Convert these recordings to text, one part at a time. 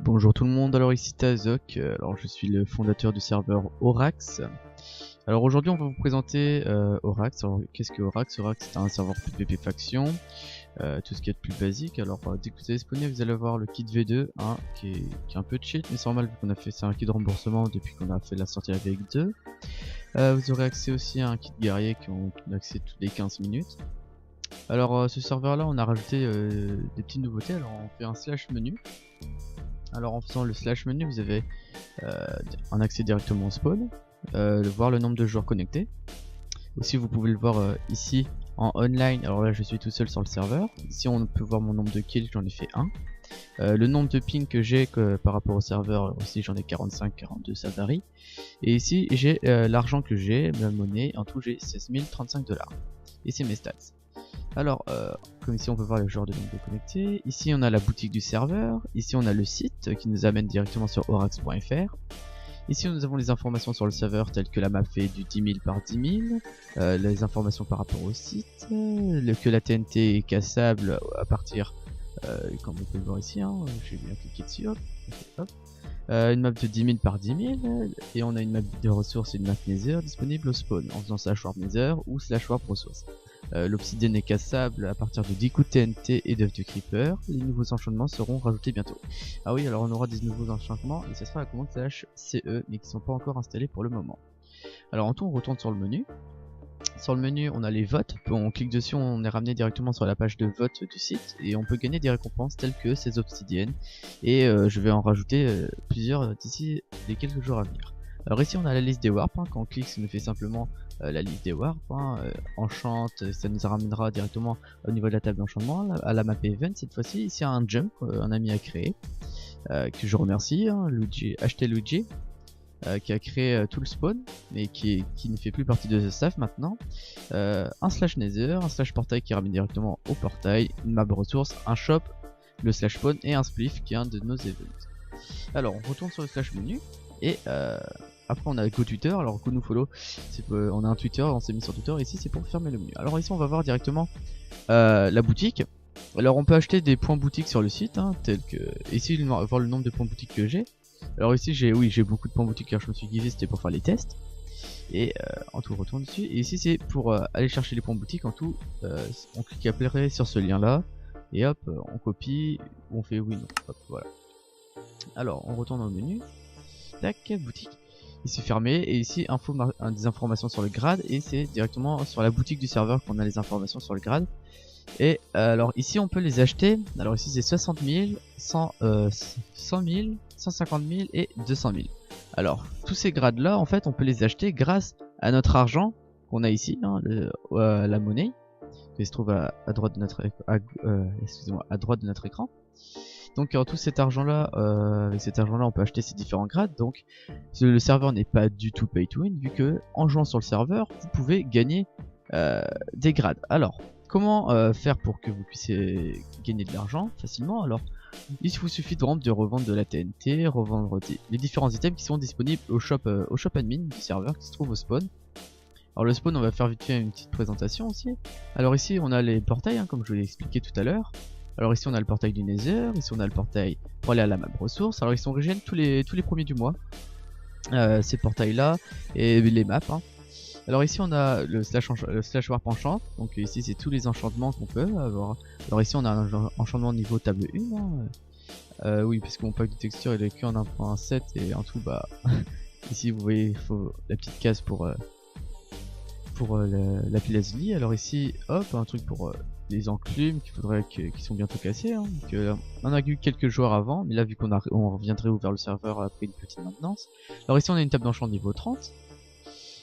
Bonjour tout le monde, alors ici Tazok, alors je suis le fondateur du serveur Orax. Alors aujourd'hui on va vous présenter Orax. Alors qu'est-ce que Orax? Orax c'est un serveur PvP faction, tout ce qui est de plus basique. Alors dès que vous allez spawner vous allez avoir le kit V2 hein, qui est un peu cheat mais c'est normal vu qu'on a fait, c'est un kit de remboursement depuis qu'on a fait la sortie avec 2. Vous aurez accès aussi à un kit guerrier qu'on a accès toutes les 15 minutes. Alors ce serveur là on a rajouté des petites nouveautés, alors on fait un slash menu. Alors en faisant le slash menu vous avez un accès directement au spawn, voir le nombre de joueurs connectés. Aussi vous pouvez le voir ici en online, alors là je suis tout seul sur le serveur. Ici on peut voir mon nombre de kills, j'en ai fait 1. Le nombre de pings que j'ai par rapport au serveur, aussi j'en ai 45, 42, ça varie. Et ici j'ai l'argent que j'ai, ma monnaie, en tout j'ai 16 035 $. Et c'est mes stats. Alors, comme ici on peut voir le genre de nombre de connectés, ici on a la boutique du serveur, ici on a le site qui nous amène directement sur orax.fr. Ici nous avons les informations sur le serveur telles que la map fait du 10 000 par 10 000, les informations par rapport au site, que la TNT est cassable à partir, comme on peut le voir ici, hein, j'ai bien cliqué dessus, hop, hop. Une map de 10 000 par 10 000 et on a une map de ressources et une map Nether disponible au spawn en faisant slash warp Nether ou slash warp ressources. L'obsidienne est cassable à partir de 10 coups de TNT et d'œufs de creeper. Les nouveaux enchantements seront rajoutés bientôt. Ah oui, alors on aura des nouveaux enchantements et ce sera la commande slash CE mais qui sont pas encore installés pour le moment. Alors en tout on retourne sur le menu. Sur le menu on a les votes, on clique dessus, on est ramené directement sur la page de vote du site et on peut gagner des récompenses telles que ces obsidiennes et je vais en rajouter plusieurs d'ici les quelques jours à venir. Alors ici on a la liste des warps, hein. Quand on clique ça nous fait simplement la liste des warps, hein. Enchante, ça nous ramènera directement au niveau de la table d'enchantement à la map event cette fois-ci. Ici il y a un jump, un ami a créé, que je remercie, hein, Luigi, Luigi. Qui a créé tout le spawn mais qui ne fait plus partie de ce staff maintenant. Un slash nether, un slash portail qui ramène directement au portail, une map ressources, un shop, le slash spawn et un spliff qui est un de nos events. Alors on retourne sur le slash menu et après on a Go Twitter. Alors Go nous follow, on a un Twitter, on s'est mis sur Twitter, ici c'est pour fermer le menu. Alors ici on va voir directement la boutique. Alors on peut acheter des points boutiques sur le site, hein, tel que ici on va voir le nombre de points boutiques que j'ai. Alors ici j'ai beaucoup de points boutiques car je me suis guidé, c'était pour faire les tests. Et en tout on retourne dessus. Et ici c'est pour aller chercher les points boutiques. En tout on clique après sur ce lien là. Et hop on copie, on fait oui non. Hop voilà. Alors on retourne dans le menu. Tac, boutique. Ici fermé. Et ici des informations sur le grade. Et c'est directement sur la boutique du serveur qu'on a les informations sur le grade. Et alors ici on peut les acheter. Alors ici c'est 60 000, 100 000, 150 000 et 200 000. Alors tous ces grades là en fait on peut les acheter grâce à notre argent qu'on a ici, hein, la monnaie qui se trouve à droite de notre à droite de notre écran. Donc tout cet argent là, avec cet argent là on peut acheter ces différents grades. Donc le serveur n'est pas du tout pay to win vu que en jouant sur le serveur vous pouvez gagner des grades. Alors comment faire pour que vous puissiez gagner de l'argent facilement? Alors il vous suffit de revendre de la TNT, revendre les différents items qui sont disponibles au shop admin du serveur qui se trouve au spawn. Alors le spawn on va faire vite fait une petite présentation aussi. Alors ici on a les portails, hein, comme je vous l'ai expliqué tout à l'heure. Alors ici on a le portail du Nether, ici on a le portail pour aller à la map ressources. Alors ils sont régènent tous les premiers du mois, ces portails là et les maps, hein. Alors ici on a le slash warp enchant, donc ici c'est tous les enchantements qu'on peut avoir. Alors ici on a un enchantement niveau table 1, hein. Oui parce que mon pack de texture il est que en 1.7 et en tout bah ici vous voyez il faut la petite case pour la lazuli. Alors ici hop un truc pour les enclumes qui sont bientôt cassés, hein. Donc, on a eu quelques joueurs avant mais là vu on reviendrait ouvrir le serveur après une petite maintenance. Alors ici on a une table d'enchant niveau 30.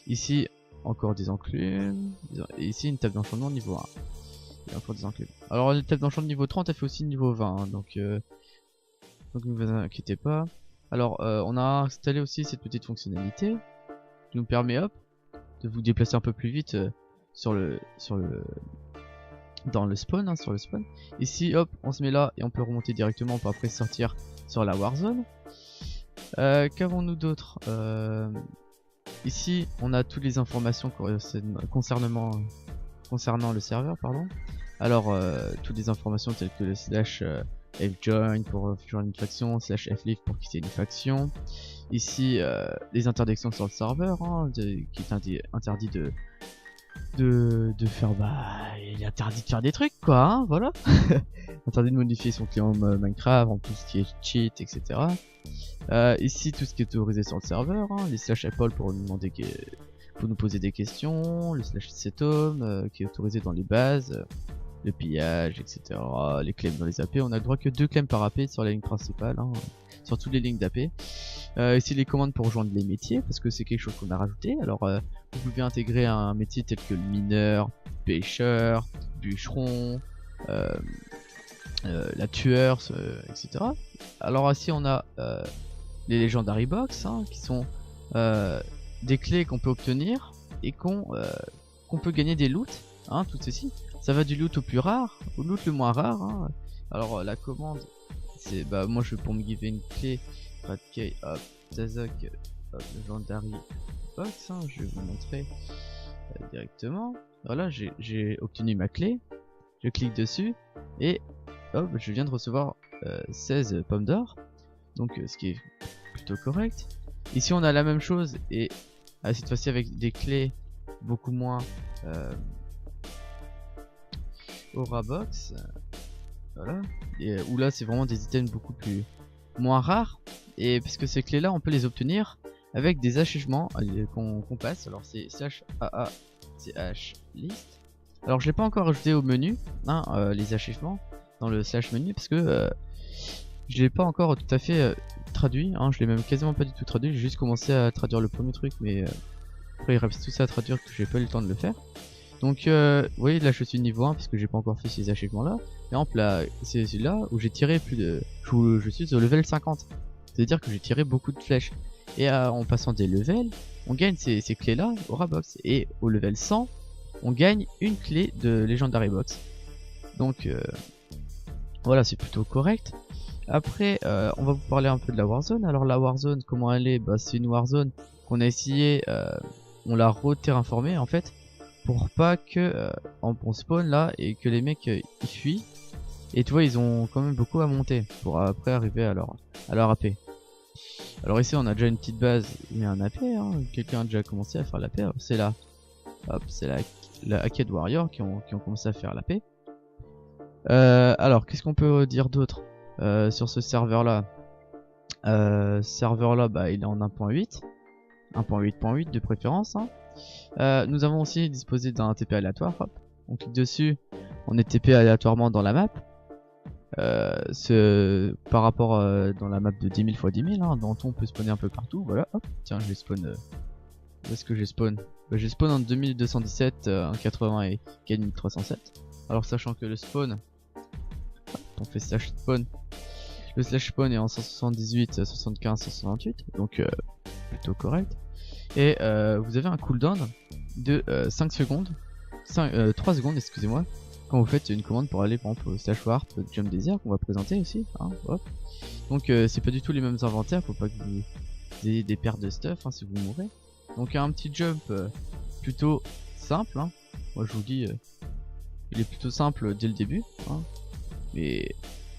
Ici encore des enclumes, et ici une table d'enchantement niveau 1. Et encore des enclumes. Alors la table d'enchantement niveau 30 elle fait aussi niveau 20, hein, donc ne vous inquiétez pas. Alors on a installé aussi cette petite fonctionnalité qui nous permet hop de vous déplacer un peu plus vite dans le spawn, hein, sur le spawn. Ici hop on se met là et on peut remonter directement pour après sortir sur la warzone. Qu'avons-nous d'autre? Ici on a toutes les informations concernant le serveur, pardon. Alors toutes les informations telles que le slash fjoin pour joindre une faction, /fleave pour quitter une faction. Ici les interdictions sur le serveur, hein, qui est interdit de faire, il est interdit de faire des trucs quoi, hein, voilà. Interdit de modifier son client Minecraft, en tout ce qui est cheat, etc. Ici tout ce qui est autorisé sur le serveur, hein, les /apple pour nous demander pour nous poser des questions, le /setom qui est autorisé dans les bases, le pillage, etc. Les claims dans les AP, on a le droit que 2 claims par AP sur la ligne principale, hein, sur toutes les lignes d'AP. Ici les commandes pour rejoindre les métiers, parce que c'est quelque chose qu'on a rajouté. Alors vous pouvez intégrer un métier tel que le mineur, pêcheur, bûcheron, la tueur, etc. Alors ici on a les Legendary Box, hein, qui sont des clés qu'on peut obtenir et qu'on peut gagner des loots, hein, tout ceci. Ça va du loot au plus rare au loot le moins rare, hein. Alors la commande c'est moi je pour me giver une clé Radkey, hop, Tazok, hop, Legendary Box, hein, je vais vous montrer directement. Voilà, j'ai obtenu ma clé, je clique dessus et hop, je viens de recevoir 16 pommes d'or, donc ce qui est plutôt correct. Ici on a la même chose et cette fois-ci avec des clés beaucoup moins Aura Box, voilà, et où là c'est vraiment des items beaucoup plus moins rares, et puisque ces clés là on peut les obtenir avec des achèvements qu'on passe. Alors c'est /ch list. Alors je l'ai pas encore ajouté au menu, hein, les achèvements dans le /menu, parce que je l'ai pas encore tout à fait traduit, hein, je l'ai même quasiment pas du tout traduit, j'ai juste commencé à traduire le premier truc, mais après il reste tout ça à traduire que j'ai pas eu le temps de le faire. Donc vous voyez là je suis niveau 1 parce que j'ai pas encore fait ces achèvements là. Et en plus là c'est celui-là où j'ai tiré plus de... Je suis au level 50. C'est à dire que j'ai tiré beaucoup de flèches. Et en passant des levels, on gagne ces clés là au Rabox. Et au level 100, on gagne une clé de Legendary Box. Donc voilà, c'est plutôt correct. Après on va vous parler un peu de la Warzone. Alors la Warzone, comment elle est, c'est une Warzone qu'on a essayé, on l'a re-terraformée en fait, pour pas que on spawn là et que les mecs ils fuient. Et tu vois ils ont quand même beaucoup à monter pour après arriver à leur AP. Alors ici on a déjà une petite base, il y a un AP, hein. Quelqu'un a déjà commencé à faire l'AP. C'est là, hop, c'est la Arcade Warrior qui ont commencé à faire l'AP. Alors qu'est-ce qu'on peut dire d'autre sur ce serveur là? Il est en 1.8, 1.8.8 de préférence, hein. Nous avons aussi disposé d'un TP aléatoire, hop. On clique dessus, on est TP aléatoirement dans la map. Par rapport dans la map de 10 000 x 10 000, hein, dont on peut spawner un peu partout, voilà, hop. Tiens, je vais spawn, où est-ce que j'ai spawn? J'ai spawn en 2217, en 80 et gagne 307. Alors sachant que le spawn, hop, on fait /spawn, le /spawn est en 178, 75, 168, donc plutôt correct. Et vous avez un cooldown de 5 secondes, 3 secondes excusez-moi, quand vous faites une commande pour aller par exemple au /warp jump desert qu'on va présenter aussi, hein, hop. Donc c'est pas du tout les mêmes inventaires, faut pas que vous ayez des pertes de stuff, hein, si vous mourrez. Donc un petit jump plutôt simple, hein. Moi je vous dis il est plutôt simple dès le début, hein. Mais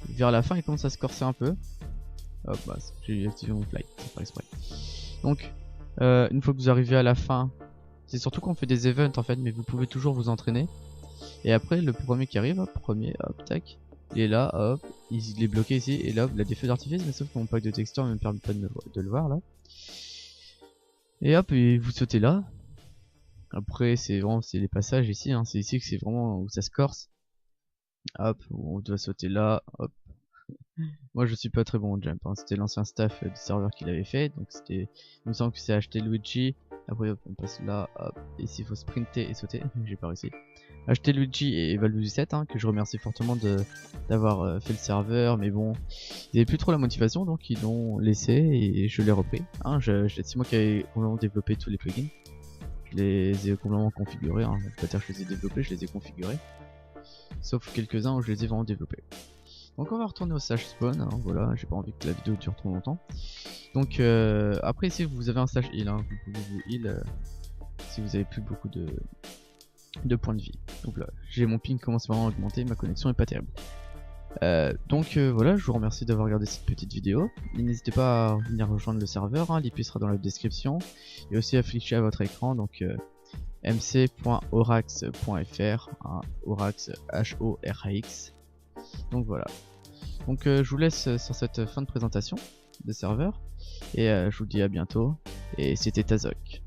vers la fin il commence à se corser un peu. Hop, j'ai activé mon fly, c'est pas exprès. Donc une fois que vous arrivez à la fin, c'est surtout qu'on fait des events en fait, mais vous pouvez toujours vous entraîner. Et après le premier qui arrive, hop, hop, tac, il est là, hop, il est bloqué ici, et là hop, il a des feux d'artifice, mais sauf que mon pack de texture ne me permet pas de le voir là. Et hop, et vous sautez là. Après c'est les passages ici, hein, c'est ici que c'est vraiment où ça se corse. Hop, on doit sauter là, hop. Moi je suis pas très bon au jump, hein. C'était l'ancien staff du serveur qui l'avait fait, donc c'était, il me semble que c'est acheter Luigi. Après hop, on passe là, hop, et ici il faut sprinter et sauter, j'ai pas réussi. Acheter Luigi et Valou17, hein, que je remercie fortement d'avoir fait le serveur, mais bon, ils avaient plus trop la motivation, donc ils l'ont laissé et je l'ai repris, hein. C'est moi qui ai complètement développé tous les plugins, je les ai complètement configurés, hein. Je peux pas dire que je les ai développés, je les ai configurés, sauf quelques-uns où je les ai vraiment développés. Donc on va retourner au /spawn, hein, voilà, j'ai pas envie que la vidéo dure trop longtemps. Donc après ici vous avez un /heal, hein, vous pouvez vous heal si vous avez plus beaucoup de points de vie. Donc là, j'ai mon ping commence vraiment à augmenter, ma connexion est pas terrible. Voilà, je vous remercie d'avoir regardé cette petite vidéo. N'hésitez pas à venir rejoindre le serveur, hein, l'IP sera dans la description et aussi affiché à votre écran, donc mc.horax.fr, hein, Horax H-O-R-A-X. Donc voilà. Donc je vous laisse sur cette fin de présentation de serveur et je vous dis à bientôt et c'était Tazok.